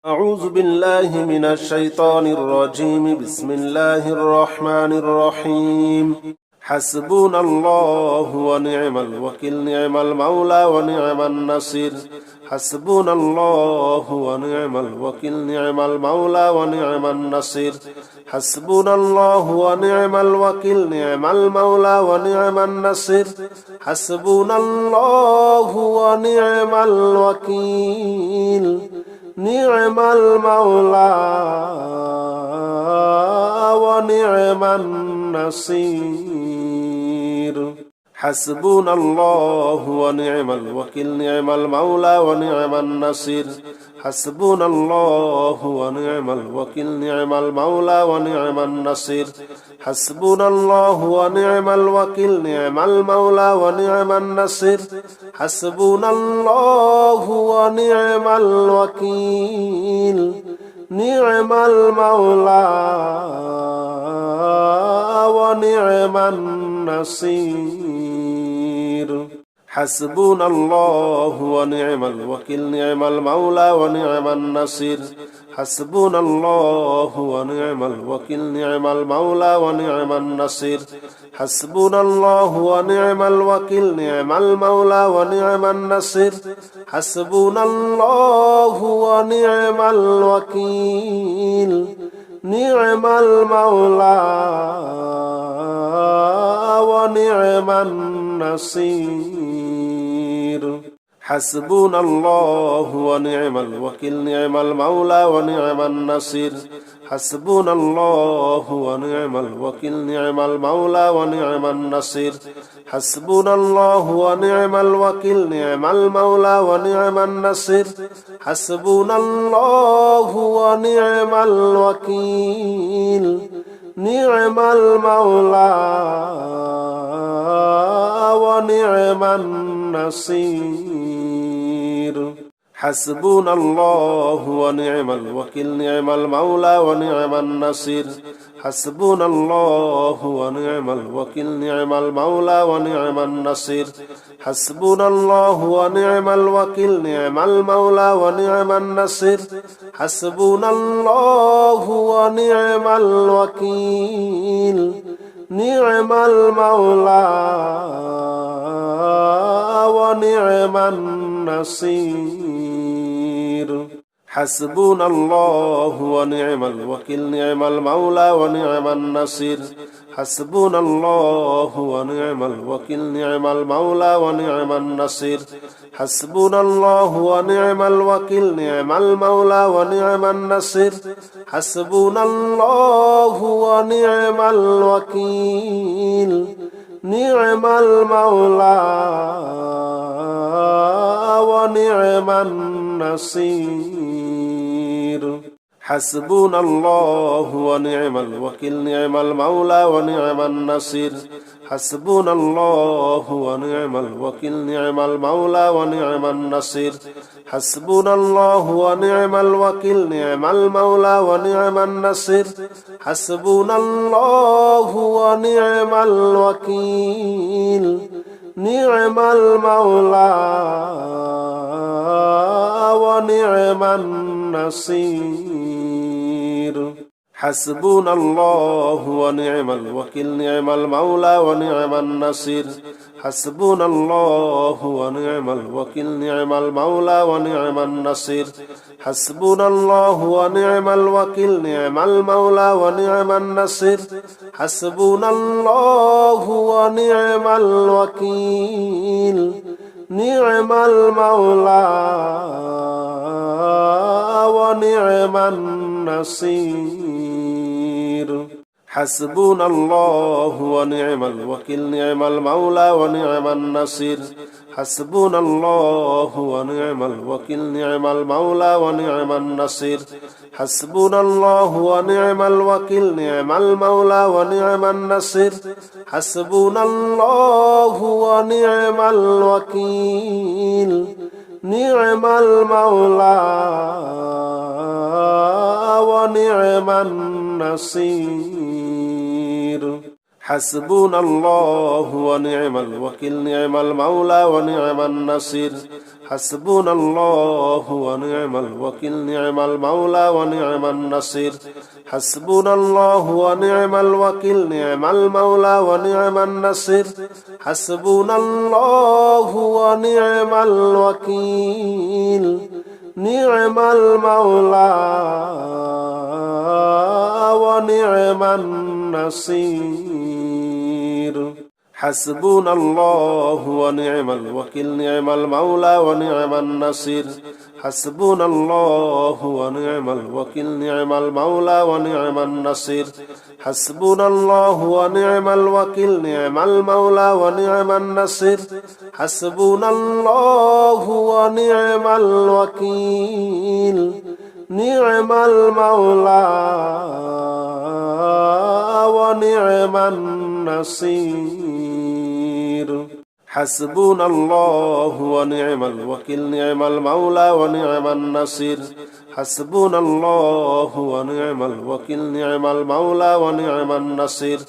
أعوذ بالله من الشيطان الرجيم بسم الله الرحمن الرحيم حسبنا الله ونعم الوكيل نعم المولى ونعم النصير حسبنا الله ونعم الوكيل نعم المولى ونعم النصير حسبنا الله ونعم الوكيل نعم المولى ونعم النصير حسبنا الله ونعم الوكيل نعم المولى ونعم النصير حسبنا الله ونعم الوكيل نعم المولى ونعم النصير حسبنا الله ونعم الوكيل نعم المولى ونعم النصير حسبنا الله ونعم الوكيل نعم المولى ونعم النصير حسبنا الله ونعم الوكيل نعم المولى ونعم النصير حسبنا الله ونعم الوكيل نعم المولى ونعم النصير حسبنا الله ونعم الوكيل نعم المولى ونعم النصير حسبنا الله ونعم الوكيل نعم المولى ونعم النصير حسبنا الله ونعم الوكيل نعم المولى ونعم النصير حسبنا الله ونعم الوكيل نعم المولى ونعم النصير حسبنا الله ونعم الوكيل نعم المولى ونعم النصير حسبنا الله ونعم الوكيل نعم المولى ونعم النصير حسبنا الله ونعم الوكيل نعم المولى ونعم النصير حسبنا الله ونعم الوكيل نعم المولى ونعم النصير حسبنا الله ونعم الوكيل نعم المولى ونعم النصير حسبنا الله ونعم الوكيل نعم المولى ونعم النصير حسبنا الله ونعم الوكيل نعم المولى ونعم النصير حسبنا الله ونعم الوكيل نعم المولى ونعم النصير حسبنا الله ونعم الوكيل نعم المولى ونعم النصير حسبنا الله ونعم الوكيل نعم المولى ونعم النصير حسبنا الله ونعم الوكيل نعم المولى ونعم النصير حسبنا الله ونعم الوكيل نعم المولى ونعم النصير حسبنا الله ونعم الوكيل نعم المولى ونعم النصير حسبنا الله ونعم الوكيل نعم المولى ونعم النصير حسبنا الله ونعم الوكيل نعم المولى ونعم النصير حسبنا الله ونعم الوكيل نعم المولى ونعم النصير حسبنا الله ونعم الوكيل نعم المولى ونعم النصير حسبنا الله ونعم الوكيل نعم المولى ونعم النصير حسبنا الله ونعم الوكيل نعم المولى ونعم النصير حسبنا الله ونعم الوكيل نعم المولى ونعم النصير حسبنا الله ونعم الوكيل نعم المولى ونعم النصير حسبنا الله ونعم الوكيل نعم المولى ونعم النصير حسبنا الله ونعم الوكيل نعم المولى ونعم النصير حسبنا الله ونعم الوكيل نعم المولى ونعم النصير حسبنا الله ونعم الوكيل نعم المولى ونعم النصير حسبنا الله ونعم الوكيل نعم المولى ونعم النصير حسبنا الله ونعم الوكيل نعم المولى ونعم النصير حسبنا الله ونعم الوكيل نعم المولى ونعم النصير حسبنا الله ونعم الوكيل نعم المولى ونعم النصير حسبنا الله ونعم الوكيل نعم المولى ونعم النصير حسبنا الله ونعم الوكيل نعم المولى ونعم النصير حسبنا الله ونعم الوكيل نعم المولى ونعم النصير حسبنا الله ونعم الوكيل نعم المولى ونعم النصير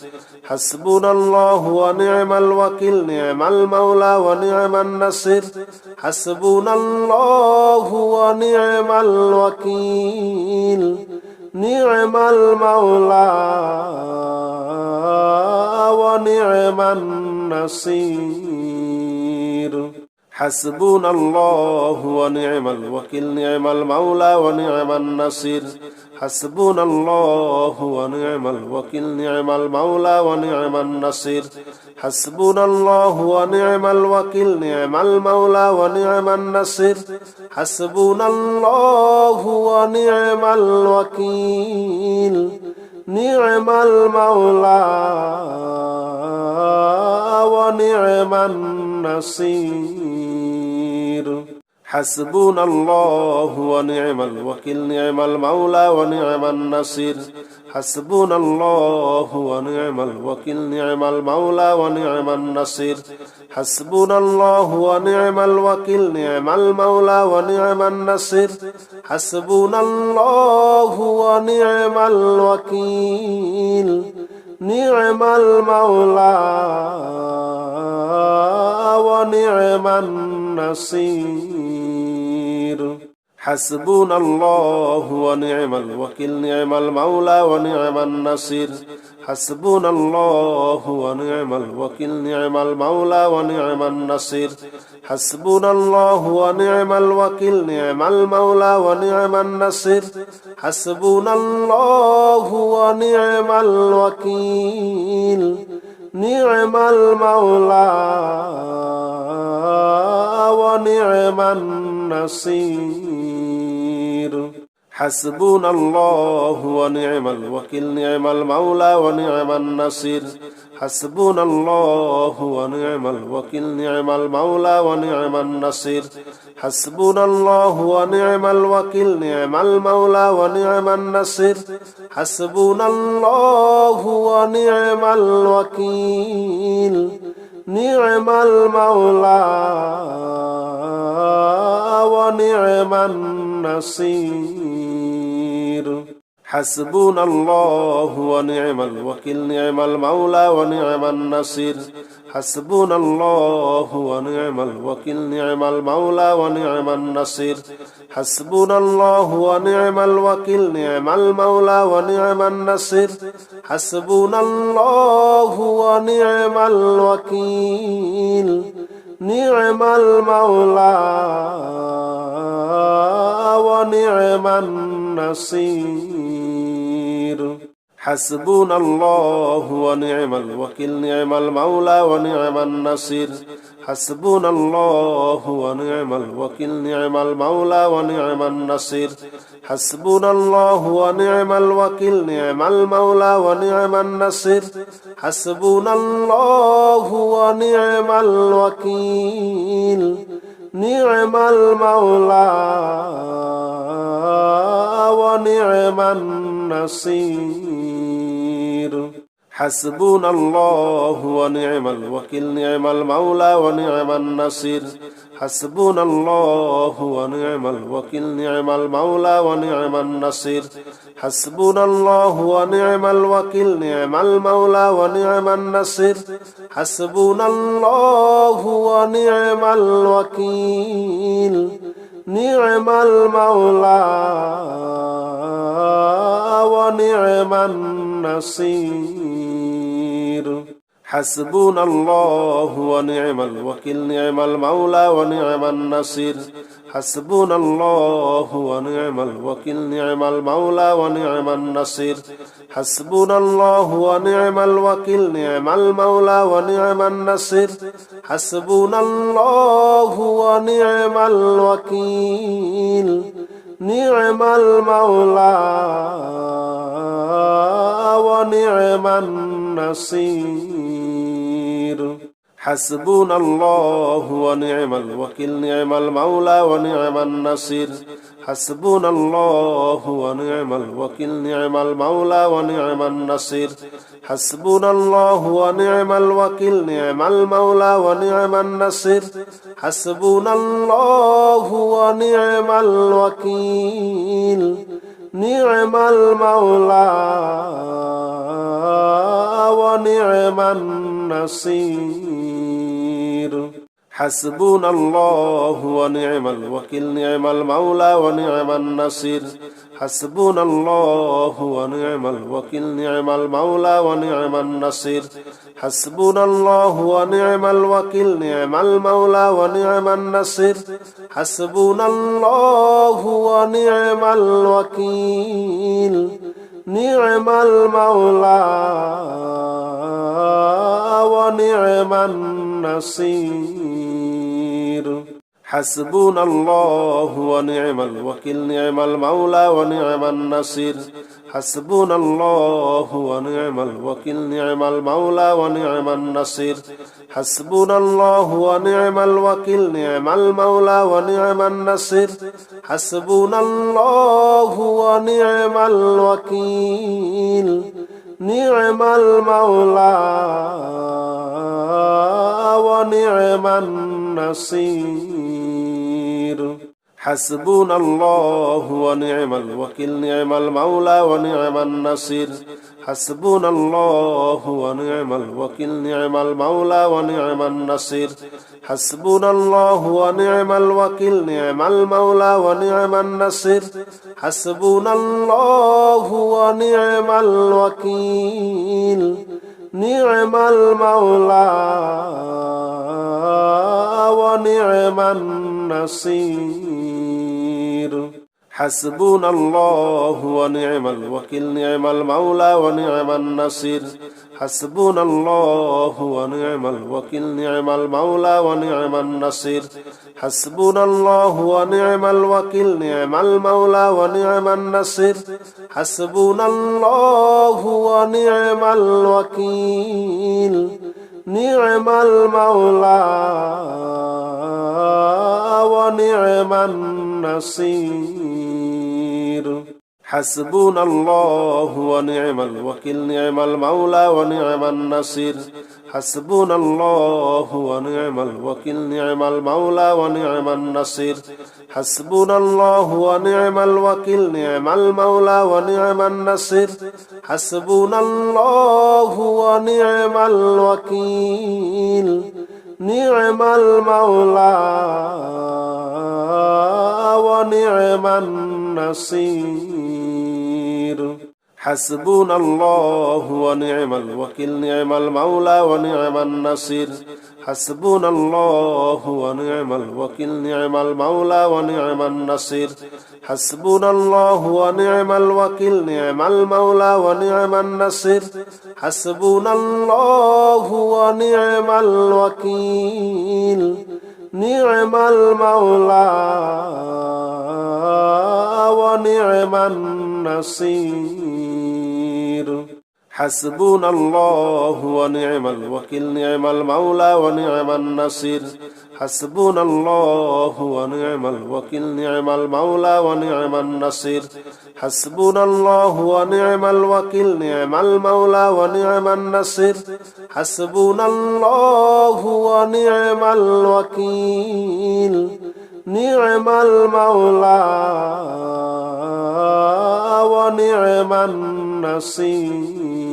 حسبنا الله ونعم الوكيل نعم المولى ونعم النصير حسبنا الله ونعم الوكيل نعم المولى ونعم النصير حسبنا الله ونعم الوكيل نعم المولى ونعم النصير حسبنا الله ونعم الوكيل نعم المولى ونعم النصير حسبنا الله ونعم الوكيل نعم المولى ونعم النصير حسبنا الله ونعم الوكيل نعم المولى ونعم النصير حسبنا الله ونعم الوكيل نعم المولى ونعم النصير حسبنا الله ونعم الوكيل نعم المولى ونعم النصير حسبنا الله ونعم الوكيل نعم المولى ونعم النصير حسبنا الله ونعم الوكيل نعم المولى ونعم النصير حسبنا الله ونعم الوكيل نعم المولى ونعم النصير حسبنا الله ونعم الوكيل نعم المولى ونعم النصير حسبنا الله ونعم الوكيل نعم المولى ونعم النصير حسبنا الله ونعم الوكيل نعم المولى ونعم النصير حسبنا الله ونعم الوكيل نعم المولى ونعم النصير حسبنا الله ونعم الوكيل نعم المولى ونعم النصير حسبنا الله ونعم الوكيل نعم المولى ونعم النصير حسبنا الله ونعم الوكيل نعم المولى ونعم النصير حسبنا الله ونعم الوكيل نعم المولى ونعم النصير حسبنا الله ونعم الوكيل نعم المولى ونعم النصير حسبنا الله ونعم الوكيل نعم المولى ونعم النصير حسبنا الله ونعم الوكيل نعم المولى ونعم النصير حسبنا الله ونعم الوكيل نعم المولى ونعم النصير حسبنا الله ونعم الوكيل نعم المولى ونعم النصير حسبنا الله ونعم الوكيل نعم المولى ونعم النصير حسبنا الله ونعم الوكيل نعم المولى ونعم النصير حسبنا الله ونعم الوكيل نعم المولى ونعم النصير حسبنا الله ونعم الوكيل نعم المولى ونعم النصير حسبنا الله ونعم الوكيل نعم المولى ونعم النصير হাসবুনাল্লাহু ওয়া নি'মাল ওয়াকিল নি'মাল মাওলা ওয়া নি'মান নাসির হাসবুনাল্লাহু ওয়া নি'মাল ওয়াকিল নি'মাল মাওলা ওয়া নি'মান নাসির হাসবুনাল্লাহু ওয়া নি'মাল ওয়াকিল নি'মাল মাওলা ওয়া নি'মান নাসির হাসবুনাল্লাহু ওয়া নি'মাল ওয়াকিল নি'মাল মাওলা ওয়া নি'মান নাসির হাসবুনাল্লাহু ওয়া নি'মাল ওয়াকিল নি'মাল মাওলা ওয়া নি'মান নাসির হাসবুনাল্লাহু ওয়া নি'মাল ওয়াকিল নি'মাল মাওলা ওয়া নি'মান নাসির হাসবুনাল্লাহু ওয়া নি'মাল ওয়াকিল নি'মাল মাওলা ওয়া নি'মান নাসির হাসবুনাল্লাহু ওয়া নি'মাল ওয়াকিল নি'মাল মাওলা ওয়া নি'মান নাসির হাসবুনাল্লাহু ওয়া নি'মাল ওয়াকিল নি'মাল মাওলা ওয়া নি'মান নাসির হাসবুনাল্লাহু ওয়া নি'মাল ওয়াকিল নি'মাল মাওলা ওয়া নি'মান নাসির হাসবুনাল্লাহু ওয়া নি'মাল ওয়াকিল নি'মাল মাওলা ওয়া নি'মান নাসির হাসবুনাল্লাহু ওয়া নি'মাল ওয়াকিল নি'মাল মাওলা ওয়া নি'মান নাসির হাসবুনাল্লাহু ওয়া নি'মাল ওয়াকিল নি'মাল মাওলা ওয়া নি'মান নাসির হাসবুনাল্লাহু ওয়া নি'মাল ওয়াকিল নি'মাল মাওলা ওয়া নি'মান নাসির হাসবুনাল্লাহু ওয়া নি'মাল ওয়াকিল নি'মাল মাওলা ওয়া নি'মান নাসির হাসবুনাল্লাহু ওয়া নি'মাল ওয়াকিল নি'মাল মাওলা ওয়া নি'মান নাসির হাসবুনাল্লাহু ওয়া নি'মাল ওয়াকিল নি'মাল মাওলা ওয়া নি'মান নাসির হাসবুনাল্লাহু ওয়া নি'মাল ওয়াকিল নি'মাল মাওলা ওয়া নি'মান নাসির হাসবুনাল্লাহু ওয়া নি'মাল ওয়াকিল নি'মাল মাওলা ওয়া নি'মান নাসির হাসবুনাল্লাহু ওয়া নি'মাল ওয়াকিল নি'মাল মাওলা ওয়া নি'মান নাসির হাসবুনাল্লাহু ওয়া নি'মাল ওয়াকিল নি'মাল মাওলা ওয়া নি'মান নাসির হাসবুনাল্লাহু ওয়া নি'মাল ওয়াকিল নি'মাল মাওলা ওয়া নি'মান নাসির হাসবুনাল্লাহু ওয়া নি'মাল ওয়াকিল নি'মাল মাওলা ওয়া নি'মান নাসির হাসবুনাল্লাহু ওয়া নি'মাল ওয়াকিল নি'মাল মাওলা ওয়া নি'মান নাসির হাসবুনাল্লাহু ওয়া নি'মাল ওয়াকিল নি'মাল মাওলা ওয়া নি'মান নাসির হাসবুনাল্লাহু ওয়া নি'মাল ওয়াকিল নি'মাল মাওলা ওয়া নি'মান নাসির হাসবুনাল্লাহু ওয়া নি'মাল ওয়াকিল নি'মাল মাওলা ওয়া নি'মান নাসির হাসবুনাল্লাহু ওয়া নি'মাল ওয়াকিল নি'মাল মাওলা ওয়া নি'মান নাসির হাসবুনাল্লাহু ওয়া নি'মাল ওয়াকিল নি'মাল মাওলা ওয়া নি'মান নাসির হাসবুনাল্লাহু ওয়া নি'মাল ওয়াকিল নি'মাল মাওলা ওয়া নি'মান নাসির হাসবুনাল্লাহু ওয়া নি'মাল ওয়াকিল নি'মাল মাওলা ওয়া নি'মান নাসির হাসবুনাল্লাহু ওয়া নি'মাল ওয়াকিল নি'মাল মাওলা ওয়া নি'মান নাসির হাসবুনাল্লাহু ওয়া নি'মাল ওয়াকিল নি'মাল মাওলা ওয়া নি'মান নাসির হাসবুনাল্লাহু ওয়া নি'মাল ওয়াকিল নি'মাল মাওলা ওয়া নি'মান নাসির হাসবুনাল্লাহু ওয়া নি'মাল ওয়াকিল নি'মাল মাওলা ওয়া নি'মান নাসির হাসবুনাল্লাহু ওয়া নি'মাল ওয়াকিল নি'মাল মাওলা ওয়া নি'মান নাসির হাসবুনাল্লাহু ওয়া নি'মাল ওয়াকিল নি'মাল মাওলা ওয়া নি'মান নাসির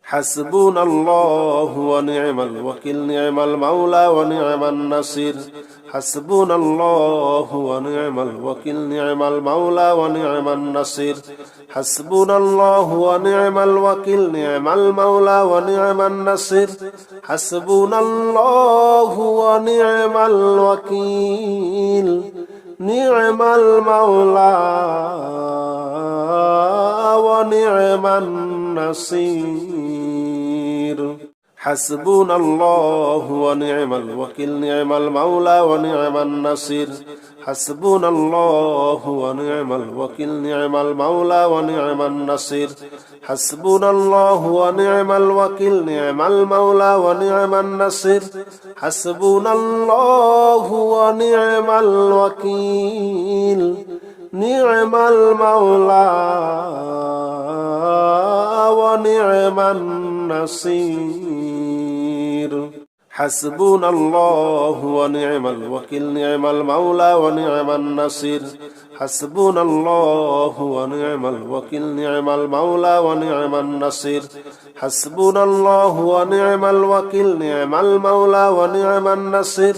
حسبنا الله ونعم الوكيل نعم المولى ونعم النصير حسبنا الله ونعم الوكيل نعم المولى ونعم النصير حسبنا الله ونعم الوكيل نعم المولى ونعم النصير حسبنا الله ونعم الوكيل نعم المولى ونعم النصير حسبنا الله ونعم الوكيل نعم المولى ونعم النصير حسبنا الله ونعم الوكيل نعم المولى ونعم النصير حسبنا الله ونعم الوكيل نعم المولى ونعم النصير حسبنا الله ونعم الوكيل نعم المولى ونعم النصير حسبنا الله ونعم الوكيل نعم المولى ونعم النصير حسبنا الله ونعم الوكيل نعم المولى ونعم النصير حسبنا الله ونعم الوكيل نعم المولى ونعم النصير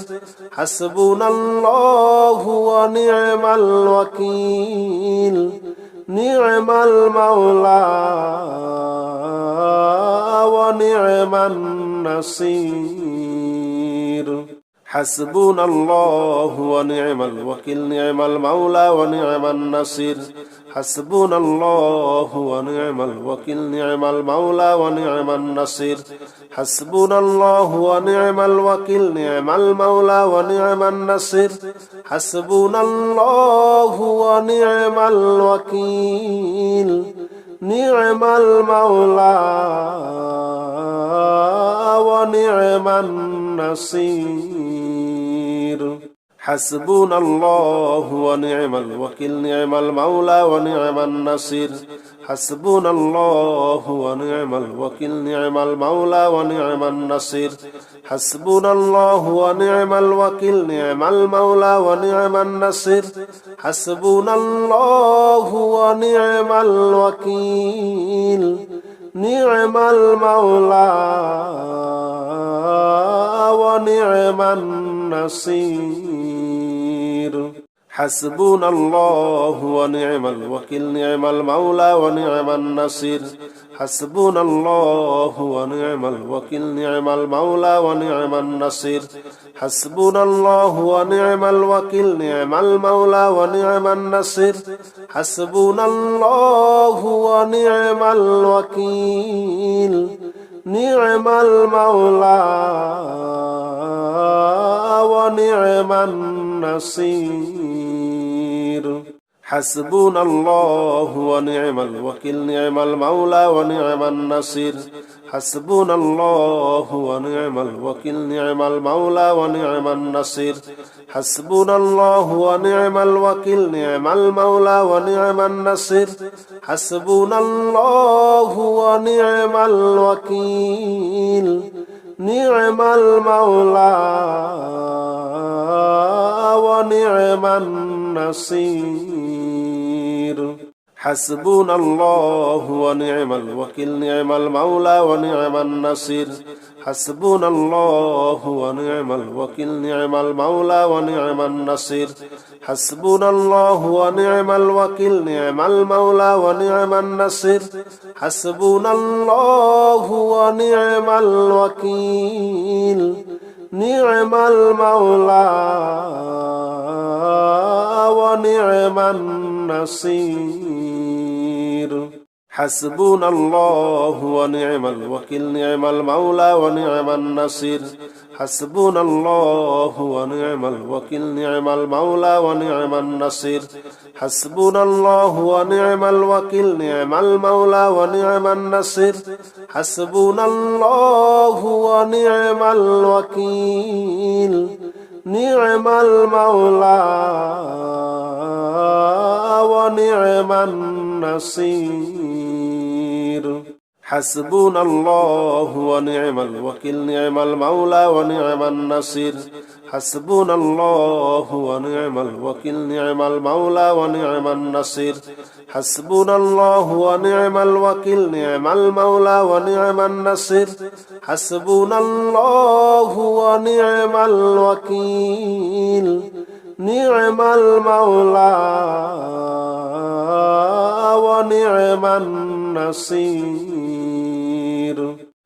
حسبنا الله ونعم الوكيل نعم المولى ونعم النصير حسبنا الله ونعم الوكيل نعم المولى ونعم النصير حسبنا الله ونعم الوكيل نعم المولى ونعم النصير حسبنا الله ونعم الوكيل نعم المولى ونعم النصير حسبنا الله ونعم الوكيل نعم المولى ونعم النصير حسبنا الله ونعم الوكيل نعم المولى ونعم النصير حسبنا الله ونعم الوكيل نعم المولى ونعم النصير حسبنا الله ونعم الوكيل نعم المولى ونعم النصير حسبنا الله ونعم الوكيل نعم المولى ونعم النصير حسبنا الله ونعم الوكيل نعم المولى ونعم النصير حسبنا الله ونعم الوكيل نعم المولى ونعم النصير حسبنا الله ونعم الوكيل نعم المولى ونعم النصير حسبنا الله ونعم الوكيل نعم المولى ونعم النصير حسبنا الله ونعم الوكيل نعم المولى ونعم النصير حسبنا الله ونعم الوكيل نعم المولى ونعم النصير حسبنا الله ونعم الوكيل نعم المولى ونعم النصير حسبنا الله ونعم الوكيل نعم المولى ونعم النصير حسبنا الله ونعم الوكيل نعم المولى ونعم النصير حسبنا الله ونعم الوكيل نعم المولى ونعم النصير حسبنا الله ونعم الوكيل نعم المولى ونعم النصير حسبنا الله ونعم الوكيل نعم المولى ونعم النصير حسبنا الله ونعم الوكيل نعم المولى ونعم النصير حسبنا الله ونعم الوكيل نعم المولى ونعم النصير حسبنا الله ونعم الوكيل نعم المولى ونعم النصير حسبنا الله ونعم الوكيل نعم المولى ونعم النصير حسبنا الله ونعم الوكيل نعم المولى ونعم النصير حسبنا الله ونعم الوكيل نعم المولى ونعم النصير حسبنا الله ونعم الوكيل نعم المولى ونعم النصير حسبنا الله ونعم الوكيل نعم المولى ونعم النصير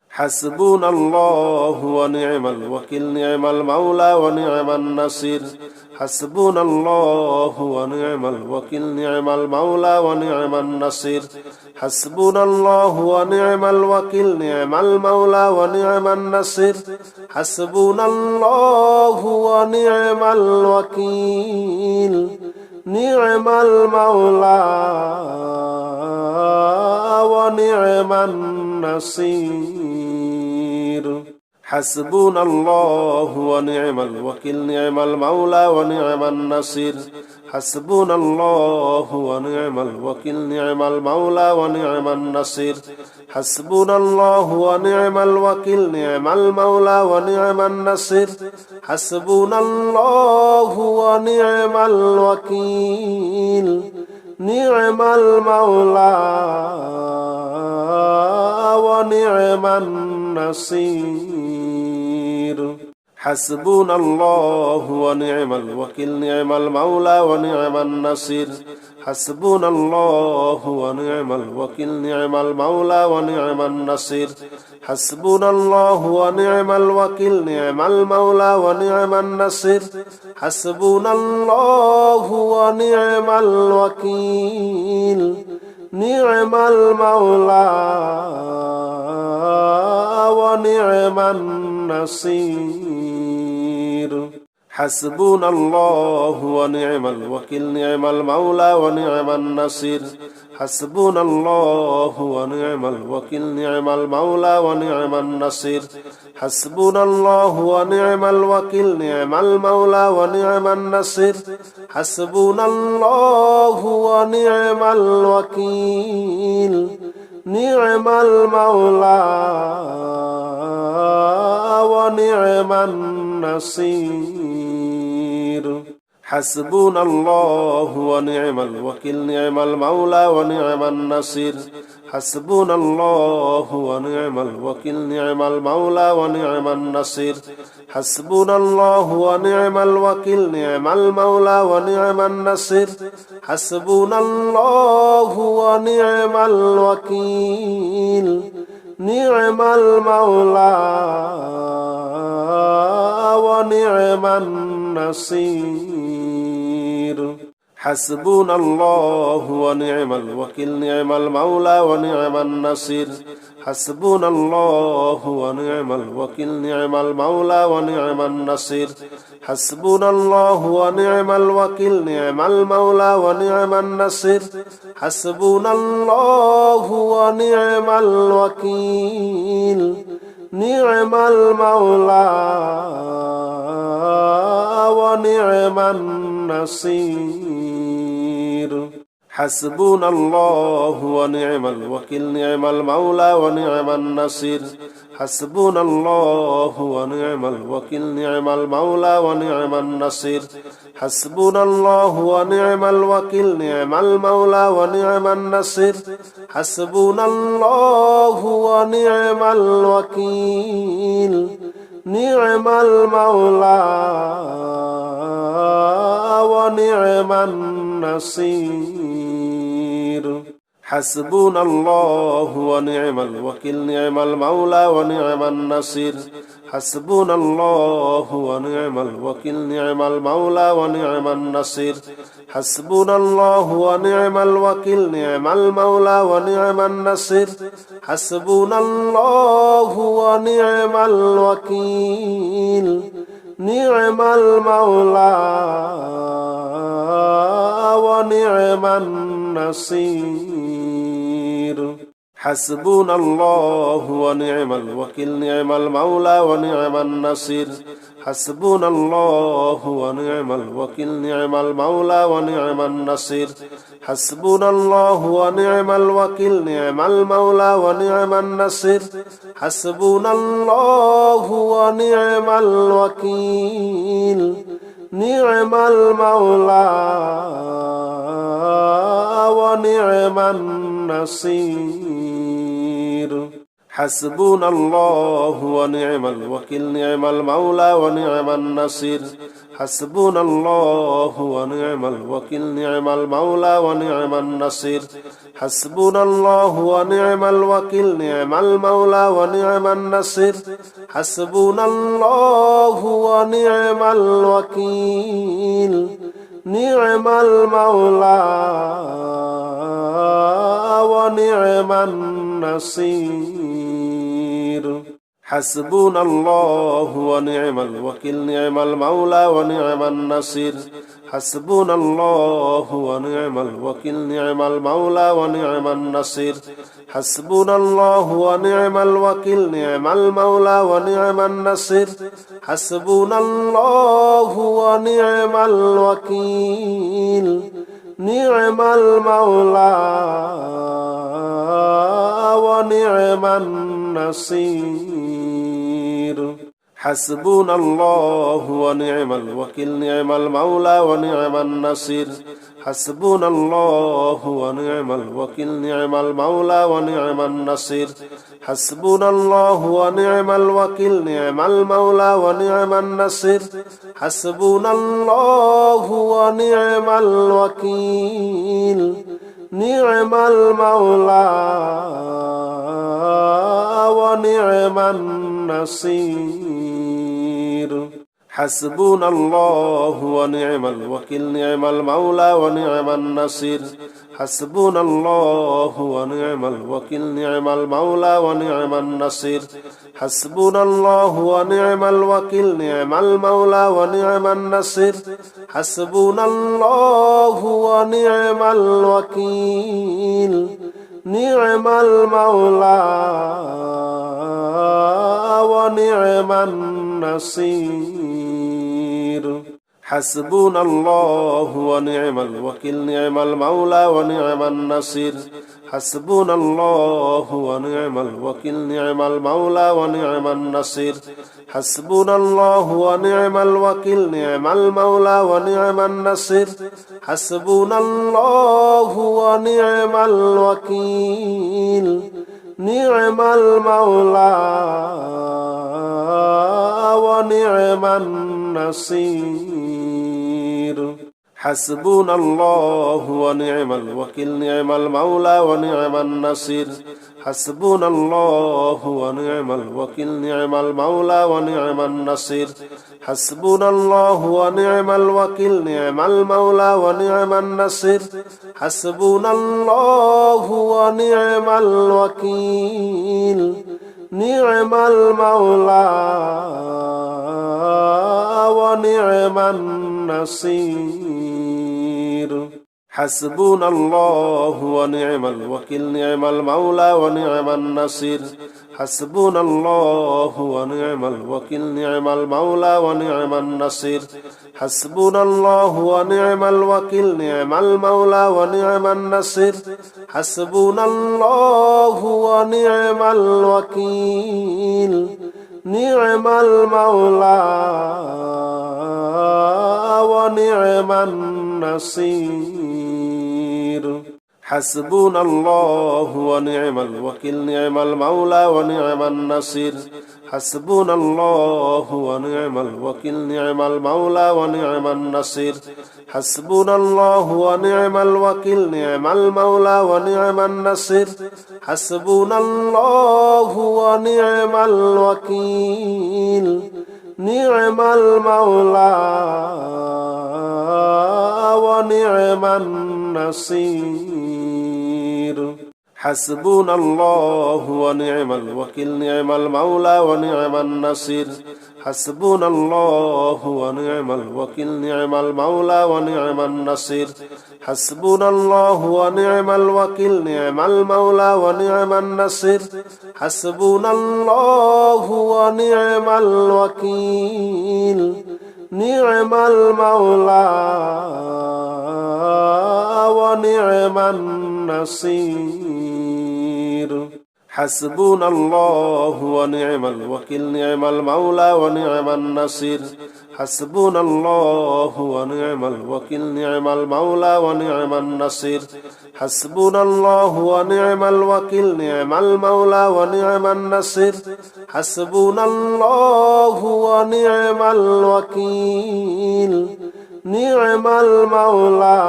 حسبنا الله ونعم الوكيل نعم المولى ونعم النصير حسبنا الله ونعم الوكيل نعم المولى ونعم النصير حسبنا الله ونعم الوكيل نعم المولى ونعم النصير حسبنا الله ونعم الوكيل نعم المولى ونعم النصير حسبنا الله ونعم الوكيل نعم المولى ونعم النصير حسبنا الله ونعم الوكيل نعم المولى ونعم النصير حسبنا الله ونعم الوكيل نعم المولى ونعم النصير حسبنا الله ونعم الوكيل نعم المولى ونعم النصير حسبنا الله ونعم الوكيل نعم المولى ونعم النصير حسبنا الله ونعم الوكيل نعم المولى ونعم النصير حسبنا الله ونعم الوكيل نعم المولى ونعم النصير حسبنا الله ونعم الوكيل نعم المولى ونعم النصير حسبنا الله ونعم الوكيل نعم المولى ونعم النصير حسبنا الله ونعم الوكيل نعم المولى ونعم النصير حسبنا الله ونعم الوكيل نعم المولى ونعم النصير حسبنا الله ونعم الوكيل نعم المولى ونعم النصير حسبنا الله ونعم الوكيل نعم المولى ونعم النصير حسبنا الله ونعم الوكيل نعم المولى ونعم النصير حسبنا الله ونعم الوكيل نعم المولى ونعم النصير حسبنا الله ونعم الوكيل نعم المولى ونعم النصير حسبنا الله ونعم الوكيل نعم المولى ونعم النصير حسبنا الله ونعم الوكيل نعم المولى ونعم النصير حسبنا الله ونعم الوكيل نعم المولى ونعم النصير حسبنا الله ونعم الوكيل نعم المولى ونعم النصير حسبنا الله ونعم الوكيل نعم المولى ونعم النصير حسبنا الله ونعم الوكيل نعم المولى ونعم النصير حسبنا الله ونعم الوكيل نعم المولى ونعم النصير حسبنا الله ونعم الوكيل نعم المولى ونعم النصير حسبنا الله ونعم الوكيل نعم المولى ونعم النصير حسبنا الله ونعم الوكيل نعم المولى ونعم النصير حسبنا الله ونعم الوكيل نعم المولى ونعم النصير حسبنا الله ونعم الوكيل نعم المولى ونعم النصير حسبنا الله ونعم الوكيل نعم المولى ونعم النصير حسبنا الله ونعم الوكيل نعم المولى ونعم النصير حسبنا الله ونعم الوكيل نعم المولى ونعم النصير حسبنا الله ونعم الوكيل نعم المولى ونعم النصير حسبنا الله ونعم الوكيل نعم المولى ونعم النصير حسبنا الله ونعم الوكيل نعم المولى ونعم النصير حسبنا الله ونعم الوكيل نعم المولى ونعم النصير حسبنا الله ونعم الوكيل نعم المولى ونعم النصير حسبنا الله ونعم الوكيل نعم المولى ونعم النصير حسبنا الله ونعم الوكيل نعم المولى ونعم النصير حسبنا الله ونعم الوكيل نعم المولى ونعم النصير حسبنا الله ونعم الوكيل نعم المولى ونعم النصير حسبنا الله ونعم الوكيل نعم المولى ونعم النصير حسبنا الله ونعم الوكيل نعم المولى ونعم النصير حسبنا الله ونعم الوكيل نعم المولى ونعم النصير حسبنا الله ونعم الوكيل نعم المولى ونعم النصير حسبنا الله ونعم الوكيل نعم المولى ونعم النصير حسبنا الله ونعم الوكيل نعم المولى ونعم النصير حسبنا الله ونعم الوكيل نعم المولى ونعم النصير حسبنا الله ونعم الوكيل نعم المولى ونعم النصير حسبنا الله ونعم الوكيل نعم المولى ونعم النصير حسبنا الله ونعم الوكيل نعم المولى ونعم النصير حسبنا الله ونعم الوكيل نعم المولى ونعم النصير حسبنا الله ونعم الوكيل نعم المولى ونعم النصير حسبنا الله ونعم الوكيل نعم المولى ونعم النصير حسبنا الله ونعم الوكيل نعم المولى ونعم النصير حسبنا الله ونعم الوكيل نعم المولى ونعم النصير حسبنا الله ونعم الوكيل نعم المولى ونعم النصير حسبنا الله ونعم الوكيل نعم المولى ونعم النصير حسبنا الله ونعم الوكيل نعم المولى ونعم النصير حسبنا الله ونعم الوكيل نعم المولى ونعم النصير حسبنا الله ونعم الوكيل نعم المولى ونعم النصير حسبنا الله ونعم الوكيل نعم المولى ونعم النصير حسبنا الله ونعم الوكيل نعم المولى ونعم النصير حسبنا الله ونعم الوكيل نعم المولى ونعم النصير حسبنا الله ونعم الوكيل نعم المولى ونعم النصير حسبنا الله ونعم الوكيل نعم المولى ونعم النصير حسبنا الله ونعم الوكيل نعم المولى ونعم النصير حسبنا الله ونعم الوكيل نعم المولى ونعم النصير حسبنا الله ونعم الوكيل نعم المولى ونعم النصير حسبنا الله ونعم الوكيل نعم المولى ونعم النصير حسبنا الله ونعم الوكيل نعم المولى ونعم النصير حسبنا الله ونعم الوكيل نعم المولى ونعم النصير حسبنا الله ونعم الوكيل نعم المولى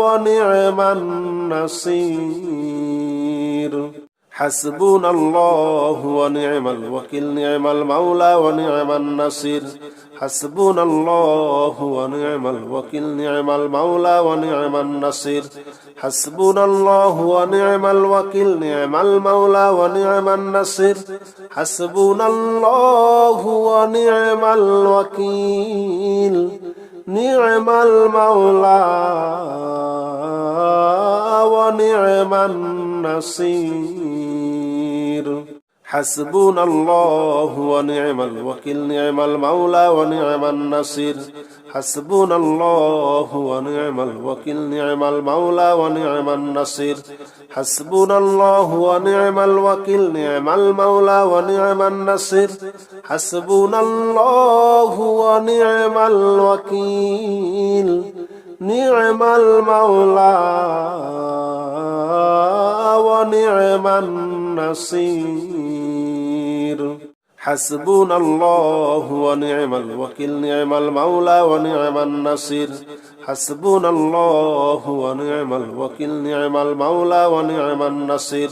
ونعم النصير حسبنا الله ونعم الوكيل نعم المولى ونعم النصير حسبنا الله ونعم الوكيل نعم المولى ونعم النصير حسبنا الله ونعم الوكيل نعم المولى ونعم النصير حسبنا الله ونعم الوكيل نعم المولى ونعم النصير حسبنا الله ونعم الوكيل نعم المولى ونعم النصير حسبنا الله ونعم الوكيل نعم المولى ونعم النصير حسبنا الله ونعم الوكيل نعم المولى ونعم النصير حسبنا الله ونعم الوكيل نعم المولى ونعم النصير حسبنا الله ونعم الوكيل نعم المولى ونعم النصير حسبنا الله ونعم الوكيل نعم المولى ونعم النصير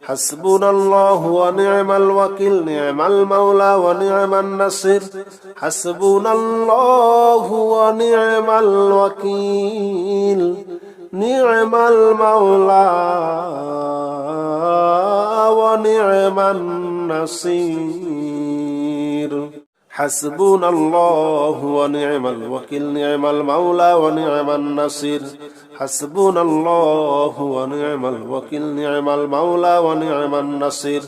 حسبنا الله ونعم الوكيل نعم المولى ونعم النصير حسبنا الله ونعم الوكيل نعم المولى ونعم النصير حسبنا الله ونعم الوكيل نعم المولى ونعم النصير حسبنا الله ونعم الوكيل نعم المولى ونعم النصير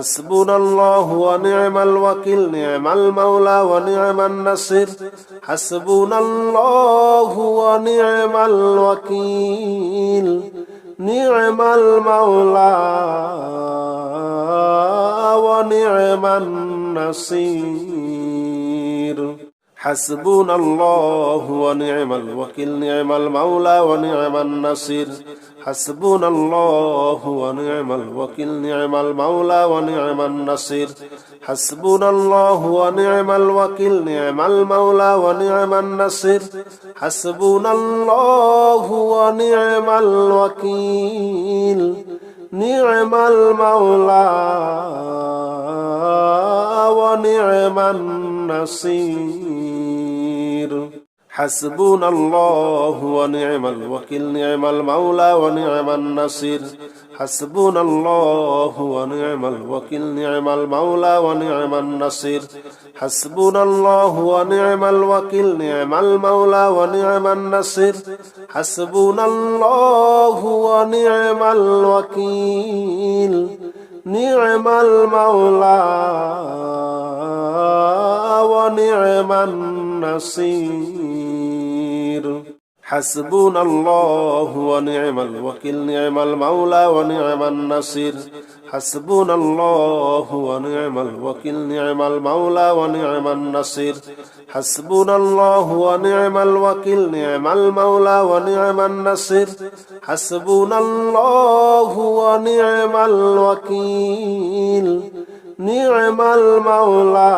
حسبنا الله ونعم الوكيل نعم المولى ونعم النصير حسبنا الله ونعم الوكيل نعم المولى ونعم النصير حسبنا الله ونعم الوكيل نعم المولى ونعم النصير حسبنا الله ونعم الوكيل نعم المولى ونعم النصير حسبنا الله ونعم الوكيل نعم المولى ونعم النصير حسبنا الله ونعم الوكيل نعم المولى ونعم النصير حسبنا الله ونعم الوكيل نعم المولى ونعم النصير حسبنا الله ونعم الوكيل نعم المولى ونعم النصير حسبنا الله ونعم الوكيل نعم المولى ونعم النصير حسبنا الله ونعم الوكيل نعم المولى ونعم النصير حسبنا الله ونعم الوكيل نعم المولى ونعم النصير حسبنا الله ونعم الوكيل نعم المولى ونعم النصير حسبنا الله ونعم الوكيل نعم المولى ونعم النصير حسبنا الله ونعم الوكيل نعم المولى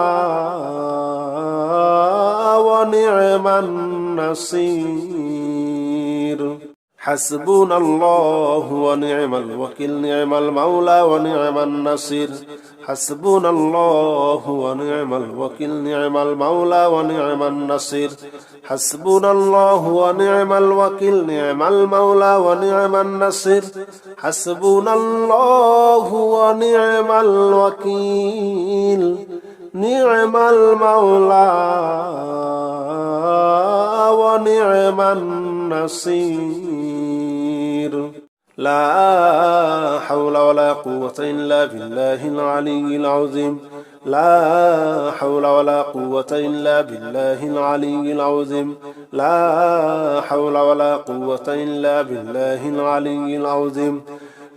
ونعم النصير حسبنا الله ونعم الوكيل نعم المولى ونعم النصير حسبنا الله ونعم الوكيل نعم المولى ونعم النصير حسبنا الله ونعم الوكيل نعم المولى ونعم النصير حسبنا الله ونعم الوكيل نعم المولى ونعم النصير لا حول ولا قوة إلا بالله العلي العظيم لا حول ولا قوة إلا بالله العلي العظيم لا حول ولا قوة إلا بالله العلي العظيم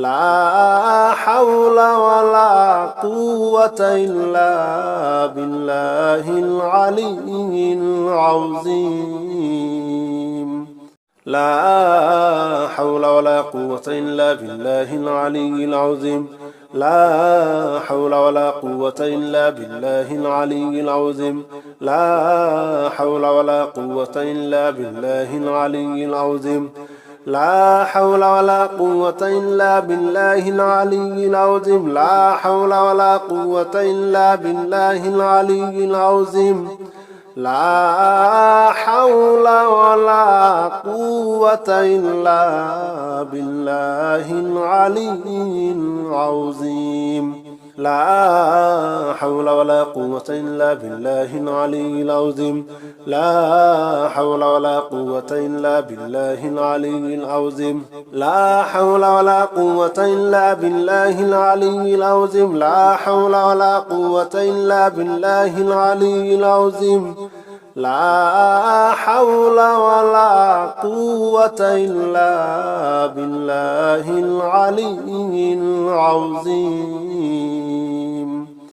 لا حول ولا قوة إلا بالله العلي العظيم لا حول ولا قوة إلا بالله العلي العظيم لا حول ولا قوة إلا بالله العلي العظيم لا حول ولا قوة إلا بالله العلي العظيم لا حول ولا قوة إلا بالله العلي العظيم لا حول ولا قوة إلا بالله العلي العظيم لا حول ولا قوة إلا بالله العلي العظيم لا حول ولا قوة إلا بالله العلي العظيم لا حول ولا قوة إلا بالله العلي العظيم لا حول ولا قوة إلا بالله العلي العظيم لا حول ولا قوة إلا بالله العلي العظيم لا حول ولا قوة إلا بالله العلي العظيم